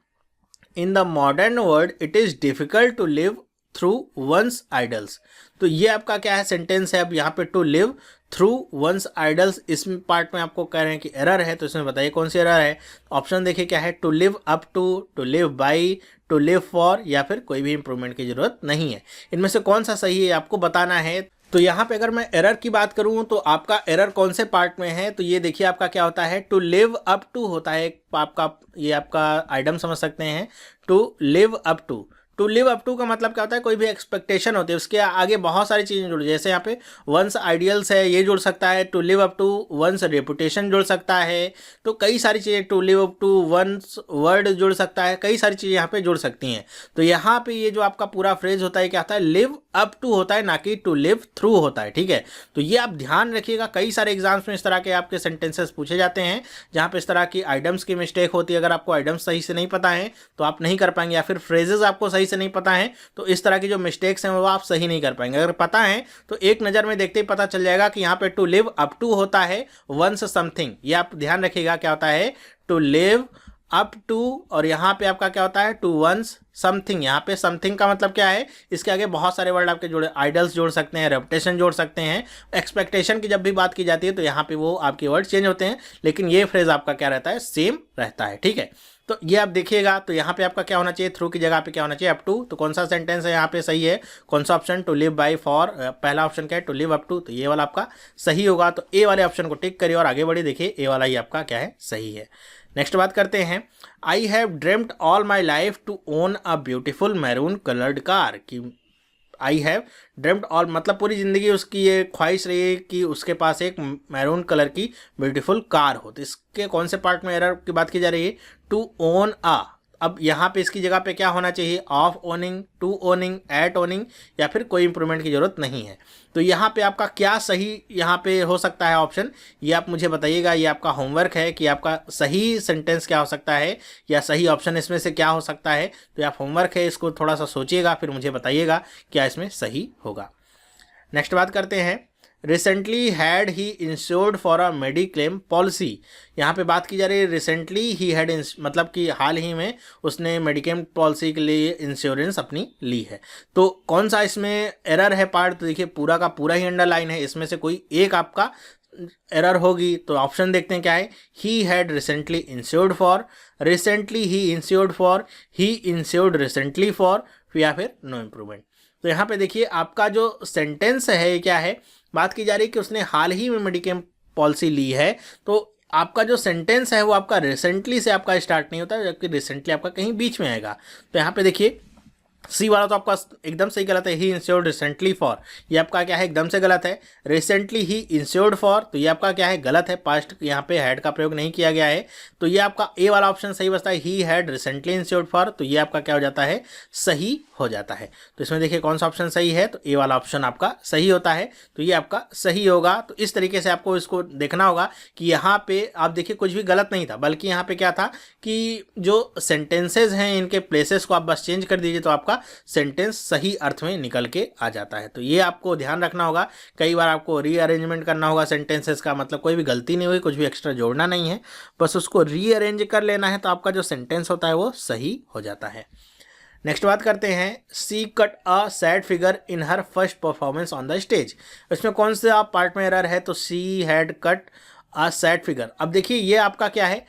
in the modern world it is difficult to live through one's idols. तो ये आपका क्या है सेंटेंस है। अब यहाँ पे to live through one's idols, इस पार्ट में आपको कह रहे हैं कि एरर है, तो इसमें बताइए कौन सी एरर है। ऑप्शन देखिए क्या है, to live up to live by, to live for, या फिर कोई भी इंप्रूवमेंट की जरूरत नहीं है। इनमें से कौन सा सही है आपको बताना है। तो यहाँ पे अगर मैं एरर की बात करूँ तो आपका एरर कौन से पार्ट में है, तो ये देखिए आपका क्या होता है, टू लिव अप टू होता है आपका, ये आपका आइटम समझ सकते हैं, to live up to. To live up to का मतलब क्या होता है, कोई भी एक्सपेक्टेशन होती है उसके आगे बहुत सारी चीज़ें जुड़, जैसे यहाँ पे वंस आइडियल्स है ये जुड़ सकता है, to live up to one's reputation जुड़ सकता है। तो कई सारी चीज़ें, to live up to one's word जुड़ सकता है, कई सारी चीज़ें यहाँ पे जुड़ सकती हैं। तो यहाँ पे ये जो आपका पूरा फ्रेज होता है क्या होता है, लिव अप टू होता है, ना कि टू लिव थ्रू होता है। ठीक है, तो ये आप ध्यान रखिएगा। कई सारे एग्जाम्स में इस तरह के आपके सेंटेंसेस पूछे जाते हैं जहाँ पे इस तरह की आइटम्स की मिस्टेक होती है। अगर आपको आइटम्स सही से नहीं पता है तो आप नहीं कर पाएंगे, या फिर फ्रेजेस आपको सही से नहीं पता है तो इस तरह की जो मिस्टेक्स हैं वो आप सही नहीं कर पाएंगे। अगर पता है तो एक नज़र में देखते ही पता चल जाएगा कि यहाँ पे टू लिव अप टू होता है वंस समथिंग, ये आप ध्यान रखिएगा क्या होता है, टू लिव अप टू, और यहाँ पे आपका क्या होता है, टू वंस समथिंग। यहाँ पे समथिंग का मतलब क्या है, इसके आगे बहुत सारे वर्ड आपके जुड़े, आइडल्स जोड़ सकते हैं, रेपुटेशन जोड़ सकते हैं। एक्सपेक्टेशन की जब भी बात की जाती है तो यहाँ पे वो आपके वर्ड चेंज होते हैं, लेकिन ये फ्रेज आपका क्या रहता है, सेम रहता है। ठीक है, तो ये आप देखिएगा। तो यहाँ पे आपका क्या होना चाहिए, थ्रू की जगह पे क्या होना चाहिए, अप टू। तो कौन सा सेंटेंस है यहाँ पे सही है, कौन सा option, to live by, for, पहला ऑप्शन क्या है, टू लिव अप टू। तो ये वाला आपका सही होगा। तो ए वाले ऑप्शन को टिक करिए और आगे बढ़िए, देखिए ए वाला ही आपका क्या है, सही है। नेक्स्ट बात करते हैं, I have dreamed all my life to own a beautiful maroon coloured car. कि आई हैव ड्रीम्ड ऑल मतलब पूरी ज़िंदगी उसकी ये ख्वाहिश रही है कि उसके पास एक मैरून कलर की ब्यूटीफुल कार हो। तो इसके कौन से पार्ट में एरर की बात की जा रही है, टू ओन अ। अब यहाँ पे इसकी जगह पे क्या होना चाहिए, of owning, to owning, at owning, या फिर कोई इंप्रूवमेंट की ज़रूरत नहीं है। तो यहाँ पे आपका क्या सही यहाँ पे हो सकता है ऑप्शन, ये आप मुझे बताइएगा। ये आपका होमवर्क है कि आपका सही सेंटेंस क्या हो सकता है या सही ऑप्शन इसमें से क्या हो सकता है। तो आप होमवर्क है, इसको थोड़ा सा सोचिएगा फिर मुझे बताइएगा क्या इसमें सही होगा। नेक्स्ट बात करते हैं, recently had he insured for a mediclaim policy. यहाँ पे बात की जा रही है रिसेंटली ही हैड, मतलब कि हाल ही में उसने मेडिक्लेम पॉलिसी के लिए इंश्योरेंस अपनी ली है। तो कौन सा इसमें एरर है पार्ट, तो देखिए पूरा का पूरा ही अंडरलाइन है, इसमें से कोई एक आपका एरर होगी। तो ऑप्शन देखते हैं क्या है, he had recently insured for, recently he insured for, he insured recently for, या फिर नो इम्प्रूवमेंट। तो यहाँ पे देखिए आपका जो सेंटेंस है क्या है, बात की जा रही है कि उसने हाल ही में मेडिक्लेम पॉलिसी ली है। तो आपका जो सेंटेंस है वो आपका रिसेंटली से आपका स्टार्ट नहीं होता, जबकि रिसेंटली आपका कहीं बीच में आएगा। तो यहाँ पे देखिए सी वाला तो आपका एकदम सही गलत है, ही इंश्योर्ड रिसेंटली फॉर, ये आपका क्या है एकदम से गलत है। रिसेंटली ही इंश्योर्ड फॉर, तो ये आपका क्या है गलत है, पास्ट यहाँ पे हैड का प्रयोग नहीं किया गया है। तो ये आपका ए वाला ऑप्शन सही बचता है, he had recently insured for, तो ये आपका क्या हो जाता है, सही हो जाता है। तो इसमें देखिए कौन सा ऑप्शन सही है, तो ए वाला ऑप्शन आपका सही होता है, तो ये आपका सही होगा। तो इस तरीके से आपको इसको देखना होगा कि यहाँ पे आप देखिए कुछ भी गलत नहीं था, बल्कि यहाँ पे क्या था कि जो सेंटेंसेज हैं इनके प्लेसेस को आप बस चेंज कर दीजिए तो आपका सेंटेंस सही अर्थ में निकल के आ जाता है। तो ये आपको ध्यान रखना होगा, कई बार आपको रीअरेंजमेंट करना होगा सेंटेंसेस का, मतलब कोई भी गलती नहीं हुई, कुछ भी एक्स्ट्रा जोड़ना नहीं है, बस उसको रीअरेंज कर लेना है, तो आपका जो सेंटेंस होता है वो सही हो जाता है। नेक्स्ट बात करते हैं, she cut a sad figure in her first performance on the stage. इसमें कौन से आप पार्ट में एरर है, तो she had cut a sad figure. अब देखिए ये आपका क्या है,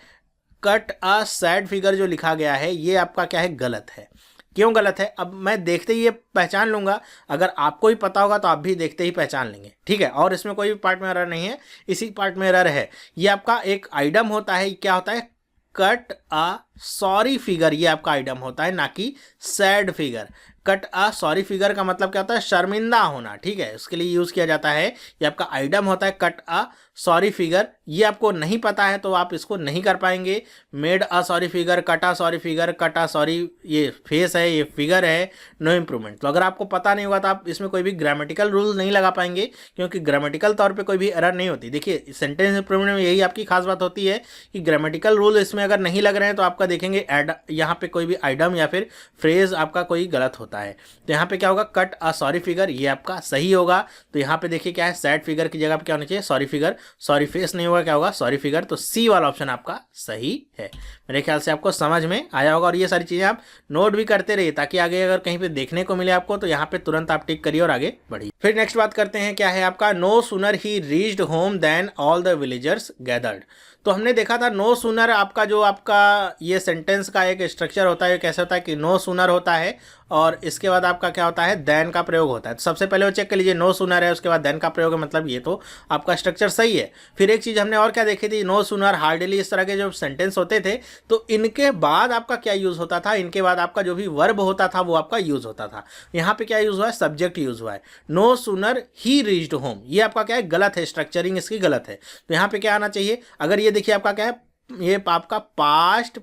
कट अ सैड फिगर जो लिखा गया है ये आपका क्या है गलत है। क्यों गलत है, अब मैं देखते ही ये पहचान लूँगा, अगर आपको ही पता होगा तो आप भी देखते ही पहचान लेंगे, ठीक है। और इसमें कोई भी पार्ट में एरर नहीं है, इसी पार्ट में एरर है। ये आपका एक आइटम होता है, क्या होता है, कट अ सॉरी फिगर, ये आपका आइटम होता है, ना कि सैड फिगर। कट अ सॉरी फिगर का मतलब क्या होता है, शर्मिंदा होना, ठीक है, उसके लिए यूज़ किया जाता है। ये आपका आइटम होता है कट अ सॉरी फिगर। ये आपको नहीं पता है तो आप इसको नहीं कर पाएंगे। Made a sorry figure, cut a sorry figure, cut a sorry ये फेस है, ये फिगर है, नो इम्प्रूवमेंट। तो अगर आपको पता नहीं होगा तो आप इसमें कोई भी ग्रामेटिकल रूल नहीं लगा पाएंगे, क्योंकि ग्रामेटिकल तौर पे कोई भी एरर नहीं होती। देखिए सेंटेंस इम्प्रूवमेंट में यही आपकी खास बात होती है कि ग्रामेटिकल रूल इसमें अगर नहीं लग रहे हैं तो आपका देखेंगे एड यहाँ पे कोई भी आइटम या फिर फ्रेज आपका कोई गलत होता है। तो यहाँ पे क्या होगा, कट अ सॉरी फिगर, ये आपका सही होगा। तो यहाँ पे देखिए क्या है, सैड फिगर की जगह पे क्या होना चाहिए, सॉरी फिगर। सॉरी फेस नहीं होगा, क्या होगा, सॉरी फिगर। तो सी वाला ऑप्शन आपका सही है। मेरे ख्याल से आपको समझ में आया होगा, और ये सारी चीज़ें आप नोट भी करते रहिए, ताकि आगे अगर कहीं पे देखने को मिले आपको तो यहाँ पे तुरंत आप टिक करिए और आगे बढ़िए। फिर नेक्स्ट बात करते हैं, क्या है आपका, no sooner he reached home then all the villagers gathered. तो हमने देखा था नो सूनर आपका जो आपका ये सेंटेंस का एक स्ट्रक्चर होता है, कैसे होता है कि नो सूनर होता है और इसके बाद आपका क्या होता है, देन का प्रयोग होता है। तो सबसे पहले वो चेक कर लीजिए, नो सूनर है उसके बाद देन का प्रयोग है, मतलब ये तो आपका स्ट्रक्चर सही है। फिर एक चीज़ हमने और क्या देखी थी, नो सूनर, हार्डली, इस तरह के जो सेंटेंस होते थे तो इनके बाद आपका क्या यूज़ होता था, इनके बाद आपका जो भी वर्ब होता था वो आपका यूज़ होता था। यहाँ पे क्या यूज़ हुआ है, सब्जेक्ट यूज़ हुआ है। No sooner he reached home, ये आपका क्या है, गलत है, स्ट्रक्चरिंग इसकी गलत है। तो यहाँ पे क्या आना चाहिए, अगर ये देखिए आपका क्या है, ये आपका पास्ट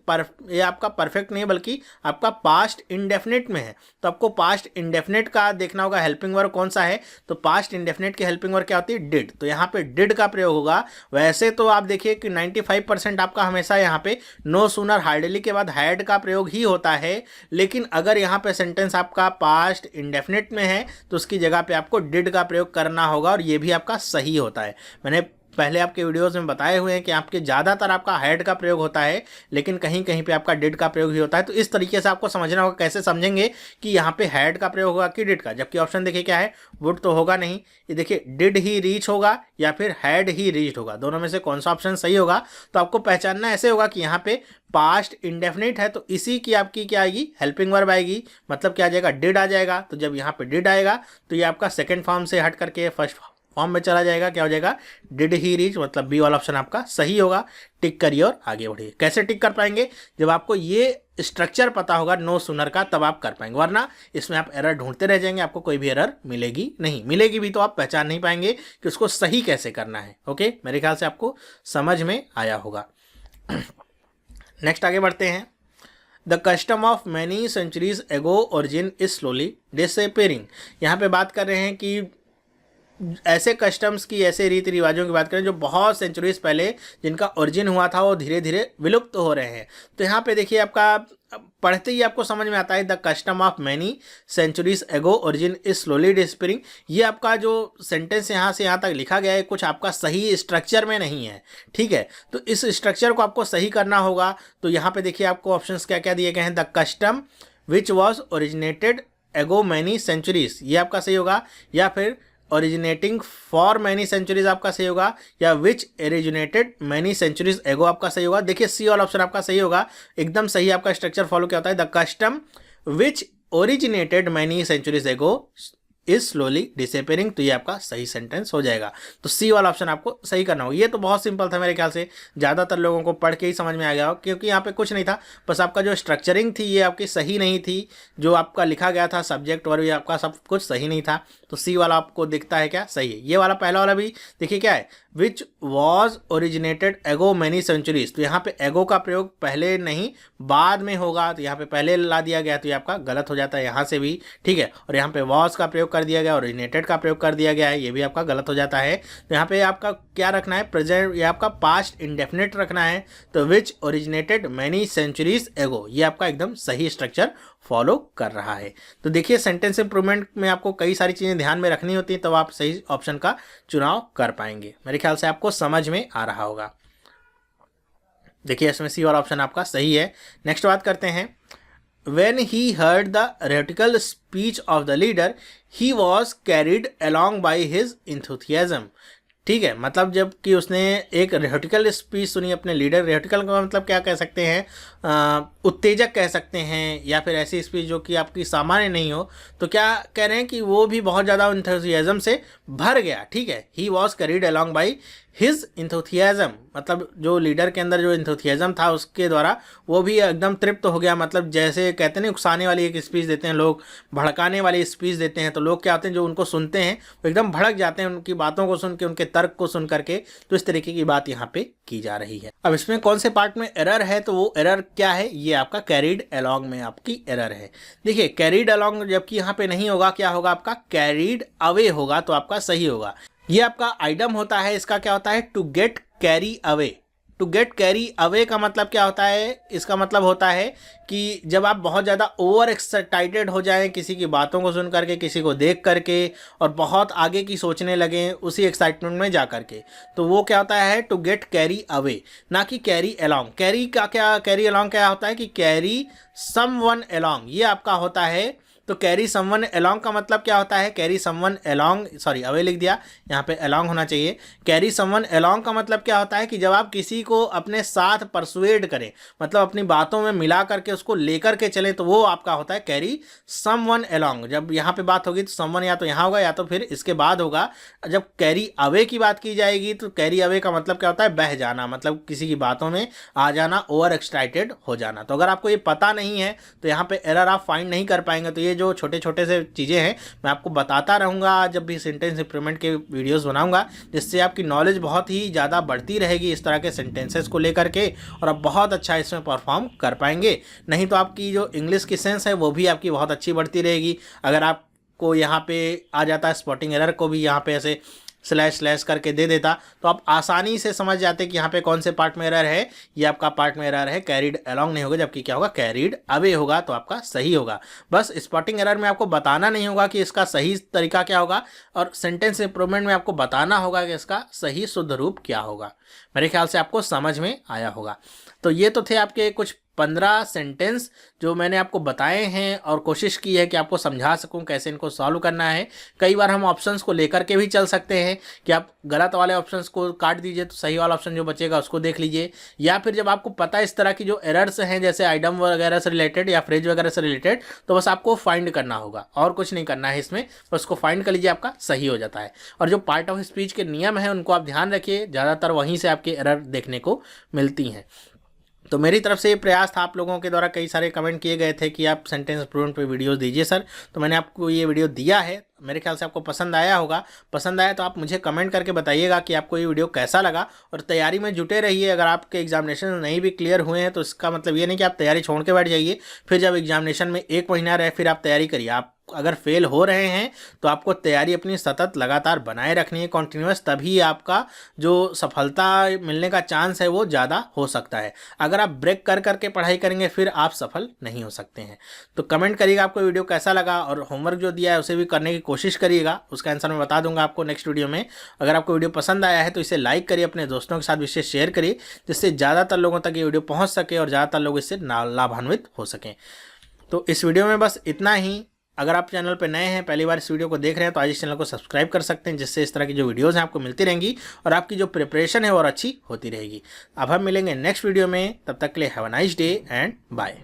ये आपका परफेक्ट नहीं है बल्कि आपका पास्ट इंडेफिनिट में है। तो आपको पास्ट इंडेफिनिट का देखना होगा, हेल्पिंग वर्ब कौन सा है, तो पास्ट इंडेफिनिट की हेल्पिंग वर्ब क्या होती है, डिड। तो यहाँ पे डिड का प्रयोग होगा। वैसे तो आप देखिए कि 95% आपका हमेशा यहाँ पे नो सूनर हार्डली के बाद हैड का प्रयोग ही होता है, लेकिन अगर यहाँ पे सेंटेंस आपका पास्ट इंडेफिनिट में है तो उसकी जगह पे आपको डिड का प्रयोग करना होगा, और ये भी आपका सही होता है। मैंने पहले आपके वीडियोस में बताए हुए हैं कि आपके ज़्यादातर आपका हैड का प्रयोग होता है, लेकिन कहीं कहीं पे आपका डिड का प्रयोग भी होता है। तो इस तरीके से आपको समझना होगा, कैसे समझेंगे कि यहाँ पे हैड का प्रयोग होगा कि डिड का, जबकि ऑप्शन देखिए क्या है, वुड तो होगा नहीं, ये देखिए डिड ही रीच होगा या फिर हैड ही रीच्ड होगा, दोनों में से कौन सा ऑप्शन सही होगा। तो आपको पहचानना ऐसे होगा कि यहाँ पे पास्ट इंडेफिनिट है तो इसी की आपकी क्या आएगी, हेल्पिंग वर्ब आएगी, मतलब क्या आ जाएगा, डिड आ जाएगा। तो जब यहाँ पे डिड आएगा तो ये आपका सेकेंड फॉर्म से हट करके फर्स्ट फॉर्म में चला जाएगा, क्या हो जाएगा, डिड ही रीच, मतलब बी वाला ऑप्शन आपका सही होगा। टिक करिए और आगे बढ़िए। कैसे टिक कर पाएंगे, जब आपको ये स्ट्रक्चर पता होगा नो सूनर का, तब आप कर पाएंगे, वरना इसमें आप एरर ढूंढते रह जाएंगे, आपको कोई भी एरर मिलेगी नहीं, मिलेगी भी तो आप पहचान नहीं पाएंगे कि उसको सही कैसे करना है। ओके, मेरे ख्याल से आपको समझ में आया होगा। नेक्स्ट आगे बढ़ते हैं, the custom of many centuries ago origin is slowly disappearing. यहाँ पे बात कर रहे हैं कि ऐसे कस्टम्स की, ऐसे रीति रिवाजों की बात करें जो बहुत सेंचुरीज पहले जिनका ओरिजिन हुआ था वो धीरे धीरे विलुप्त हो रहे हैं। तो यहाँ पे देखिए आपका पढ़ते ही आपको समझ में आता है the custom of many centuries ago origin is slowly disappearing. ये आपका जो सेंटेंस यहाँ से यहाँ तक लिखा गया है कुछ आपका सही स्ट्रक्चर में नहीं है, ठीक है। तो इस स्ट्रक्चर को आपको सही करना होगा। तो यहाँ पे देखिए आपको ऑप्शंस क्या क्या दिए गए हैं। The custom which was originated एगो मैनी सेंचुरीज, ये आपका सही होगा, या फिर ओरिजिनेटिंग फॉर मैनी सेंचुरीज आपका सही होगा, या विच ओरिजिनेटेड मैनी सेंचुरीज एगो आपका सही होगा। देखिए सी वाला ऑप्शन आपका सही होगा, एकदम सही आपका स्ट्रक्चर फॉलो क्या होता है। The custom which originated many centuries ago is slowly disappearing, तो ये आपका सही सेंटेंस हो जाएगा। तो सी वाला ऑप्शन आपको सही करना होगा। ये तो बहुत सिंपल था मेरे ख्याल से, ज़्यादातर लोगों को पढ़ के ही समझ में आ गया हो, क्योंकि यहाँ पे कुछ नहीं था, बस आपका जो स्ट्रक्चरिंग थी ये आपकी सही नहीं थी, जो आपका लिखा गया था सब्जेक्ट और ये आपका सब कुछ सही नहीं था। तो सी वाला आपको दिखता है क्या, सही है। ये वाला पहला वाला भी देखिए क्या है, विच वॉज ओरिजिनेटेड एगो मैनी सेंचुरीज, तो यहाँ पे एगो का प्रयोग पहले नहीं बाद में होगा, तो यहाँ पे पहले ला दिया गया, तो ये आपका गलत हो जाता है यहाँ से भी, ठीक है। और यहाँ पे वॉज का प्रयोग कर दिया गया, ओरिजिनेटेड का प्रयोग कर दिया गया है, ये भी आपका गलत हो जाता है। तो यहाँ पे आपका क्या रखना है, प्रेजेंट, ये आपका पास्ट इंडेफिनिट रखना है। तो विच ओरिजिनेटेड मैनी सेंचुरीज एगो, ये आपका एकदम सही स्ट्रक्चर फॉलो कर रहा है। तो देखिए सेंटेंस इंप्रूवमेंट में आपको कई सारी चीज़ें ध्यान में रखनी होती है, तब आप सही ऑप्शन का चुनाव कर पाएंगे। मेरे ख्याल से आपको समझ में आ रहा होगा। देखिए इसमें सी वाला ऑप्शन आपका सही है। नेक्स्ट बात करते हैं। When he heard the rhetorical speech of the leader, he was carried along by his enthusiasm. ठीक है, मतलब जब कि उसने एक रेटिकल स्पीच सुनी अपने लीडर, रेटिकल का मतलब क्या कह सकते हैं, उत्तेजक कह सकते हैं, या फिर ऐसी स्पीच जो कि आपकी सामान्य नहीं हो, तो क्या कह रहे हैं कि वो भी बहुत ज़्यादा इंथुसियाज्म से भर गया, ठीक है। He was carried along by his enthusiasm, मतलब जो लीडर के अंदर जो इंथुसियाज्म था उसके द्वारा वो भी एकदम तृप्त हो गया। मतलब जैसे कहते हैं उकसाने वाली एक स्पीच देते हैं लोग, भड़काने वाली स्पीच देते हैं, तो लोग क्या होते हैं जो उनको सुनते हैं वो एकदम भड़क जाते हैं उनकी बातों को सुन के, उनके तर्क को सुन करके। तो इस तरीके की बात यहाँ पे की जा रही है। अब इसमें कौन से पार्ट में एरर है, तो वो एरर क्या है, ये आपका कैरीड अलॉन्ग में आपकी एरर है। देखिए कैरीड अलॉन्ग जबकि यहाँ पे नहीं होगा, क्या होगा आपका कैरीड अवे होगा, तो आपका सही होगा। ये आपका आइटम होता है, इसका क्या होता है, to get carry away. To get carry away का मतलब क्या होता है, इसका मतलब होता है कि जब आप बहुत ज़्यादा ओवर एक्साइटेड हो जाएं किसी की बातों को सुन करके, किसी को देख करके, और बहुत आगे की सोचने लगें उसी एक्साइटमेंट में जा करके, तो वो क्या होता है टू गेट कैरी अवे, ना कि कैरी अलॉन्ग। कैरी का क्या, कैरी अलॉन्ग क्या होता है कि कैरी समवन अलॉन्ग, ये आपका होता है। तो कैरी समवन अलॉन्ग का मतलब क्या होता है, carry someone along, sorry away लिख दिया, यहाँ पे अलॉन्ग होना चाहिए। कैरी समवन अलॉन्ग का मतलब क्या होता है कि जब आप किसी को अपने साथ परसुएड करें, मतलब अपनी बातों में मिला करके उसको लेकर के चलें, तो वो आपका होता है कैरी समवन अलॉन्ग। जब यहाँ पे बात होगी तो समवन या तो यहाँ होगा या तो फिर इसके बाद होगा। जब कैरी अवे की बात की जाएगी तो कैरी अवे का मतलब क्या होता है, बह जाना, मतलब किसी की बातों में आ जाना, ओवर एक्साइटेड हो जाना। तो अगर आपको ये पता नहीं है तो यहाँ पे एरर आप फाइंड नहीं कर पाएंगे। तो ये जो छोटे छोटे से चीज़ें हैं मैं आपको बताता रहूँगा जब भी सेंटेंस इंप्रूवमेंट के वीडियोस बनाऊँगा, जिससे आपकी नॉलेज बहुत ही ज़्यादा बढ़ती रहेगी इस तरह के सेंटेंसेस को लेकर के, और आप बहुत अच्छा इसमें परफॉर्म कर पाएंगे। नहीं तो आपकी जो इंग्लिश की सेंस है वो भी आपकी बहुत अच्छी बढ़ती रहेगी। अगर आपको यहाँ पे आ जाता है स्पॉटिंग एरर को भी यहाँ पे ऐसे स्लैश स्लैश करके दे देता, तो आप आसानी से समझ जाते कि यहाँ पे कौन से पार्ट में एरर है। ये आपका पार्ट में एरर है, कैरीड अलॉन्ग नहीं होगा, जबकि क्या होगा कैरीड अवे होगा, तो आपका सही होगा। बस स्पॉटिंग एरर में आपको बताना नहीं होगा कि इसका सही तरीका क्या होगा, और सेंटेंस इंप्रूवमेंट में आपको बताना होगा कि इसका सही शुद्ध रूप क्या होगा। मेरे ख्याल से आपको समझ में आया होगा। तो ये तो थे आपके कुछ 15 सेंटेंस जो मैंने आपको बताए हैं, और कोशिश की है कि आपको समझा सकूं कैसे इनको सॉल्व करना है। कई बार हम ऑप्शंस को लेकर के भी चल सकते हैं कि आप गलत वाले ऑप्शंस को काट दीजिए तो सही वाला ऑप्शन जो बचेगा उसको देख लीजिए, या फिर जब आपको पता है इस तरह की जो एरर्स हैं जैसे आइटम वगैरह से रिलेटेड या फ्रेज वगैरह से रिलेटेड, तो बस आपको फाइंड करना होगा और कुछ नहीं करना है इसमें, बस उसको फाइंड कर लीजिए, आपका सही हो जाता है। और जो पार्ट ऑफ स्पीच के नियम हैं उनको आप ध्यान रखिए, ज़्यादातर वहीं से आपके एरर देखने को मिलती हैं। तो मेरी तरफ से ये प्रयास था, आप लोगों के द्वारा कई सारे कमेंट किए गए थे कि आप सेंटेंस इंप्रूवमेंट पे वीडियोस दीजिए सर, तो मैंने आपको ये वीडियो दिया है। मेरे ख्याल से आपको पसंद आया होगा। पसंद आया तो आप मुझे कमेंट करके बताइएगा कि आपको ये वीडियो कैसा लगा, और तैयारी में जुटे रहिए। अगर आपके एग्जामिनेशन नहीं भी क्लियर हुए हैं तो इसका मतलब ये नहीं कि आप तैयारी छोड़ के बैठ जाइए, फिर जब एग्जामिनेशन में 1 महीना रहे फिर आप तैयारी करिए। आप अगर फेल हो रहे हैं तो आपको तैयारी अपनी सतत लगातार बनाए रखनी है, कॉन्टिन्यूस, तभी आपका जो सफलता मिलने का चांस है वो ज़्यादा हो सकता है। अगर आप ब्रेक कर करके पढ़ाई करेंगे फिर आप सफल नहीं हो सकते हैं। तो कमेंट करिएगा आपको वीडियो कैसा लगा, और होमवर्क जो दिया है उसे भी करने की कोशिश करिएगा, उसका आंसर मैं बता दूंगा आपको नेक्स्ट वीडियो में। अगर आपको वीडियो पसंद आया है तो इसे लाइक करिए, अपने दोस्तों के साथ विशेष शेयर करिए, जिससे ज़्यादातर लोगों तक ये वीडियो पहुँच सके और ज़्यादातर लोग इससे लाभान्वित हो सकें। तो इस वीडियो में बस इतना ही। अगर आप चैनल पर नए हैं, पहली बार इस वीडियो को देख रहे हैं, तो आज इस चैनल को सब्सक्राइब कर सकते हैं, जिससे इस तरह की जो वीडियोस हैं आपको मिलती रहेंगी और आपकी जो प्रिपरेशन है और अच्छी होती रहेगी। अब हम मिलेंगे नेक्स्ट वीडियो में, तब तक के लिए have a nice day and bye.